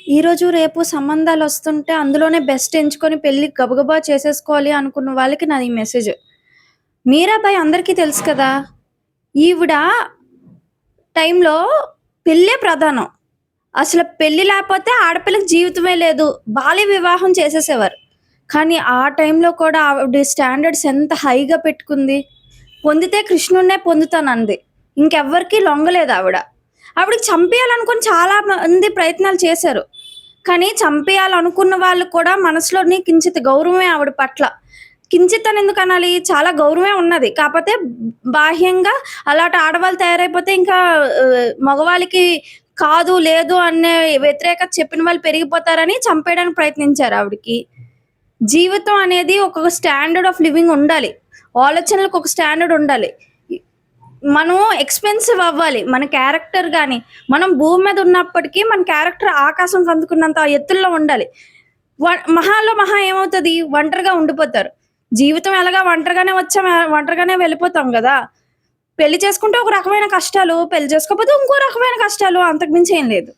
ఈరోజు రేపు సంబంధాలొస్తుంటే అందులోనే బెస్ట్ ఎంచుకొని పెళ్లి గబగబా చేసేసుకోవాలి అనుకున్న వాళ్ళకి నాది మెసేజ్. మీరాబాయి అందరికీ తెలుసు కదా! ఈవిడ టైంలో పెళ్ళే ప్రధానం. అసలు పెళ్లి లేపోతే ఆడపిల్లకి జీవితమే లేదు. బాల్య వివాహం చేసేసేవారు. కానీ ఆ టైంలో కూడా ఆవిడ స్టాండర్డ్స్ ఎంత హైగా పెట్టుకుంది. పొందితే కృష్ణుడినే పొందుతానంది. ఇంకెవ్వరికీ లొంగలేదావిడ. ఆవిడకి చంపేయాలనుకుని చాలా మంది ప్రయత్నాలు చేశారు. కానీ చంపేయాలనుకున్న వాళ్ళు కూడా మనసులోని కించిత్ గౌరవమే ఆవిడ పట్ల. కించిత్ అని ఎందుకనాలి? చాలా గౌరవమే ఉన్నది. కాపోతే బాహ్యంగా అలాంటి ఆడవాళ్ళు తయారైపోతే ఇంకా మగవాళ్ళకి కాదు, లేదు అనే వ్యతిరేకత చెప్పిన వాళ్ళు పెరిగిపోతారని చంపేయడానికి ప్రయత్నించారు ఆవిడకి. జీవితం అనేది ఒక స్టాండర్డ్ ఆఫ్ లివింగ్ ఉండాలి. ఆలోచనలకు ఒక స్టాండర్డ్ ఉండాలి. ఇ మనం ఎక్స్‌పెన్సివ్ అవ్వాలి. మన క్యారెక్టర్ గాని, మనం భూమి మీద ఉన్నప్పటికీ మన క్యారెక్టర్ ఆకాశంకి అందుకున్నంత ఎత్తుల్లో ఉండాలి. వ మహాలో మహా ఏమవుతది? ఒంటరిగా ఉండిపోతారు. జీవితం ఎలాగా ఒంటరిగానే వచ్చాం, ఒంటరిగానే వెళ్ళిపోతాం గదా! పెళ్లి చేసుకుంటే ఒక రకమైన కష్టాలు, పెళ్లి చేసుకోకపోతే ఇంకో రకమైన కష్టాలు అంతకు మించి ఏం లేదు.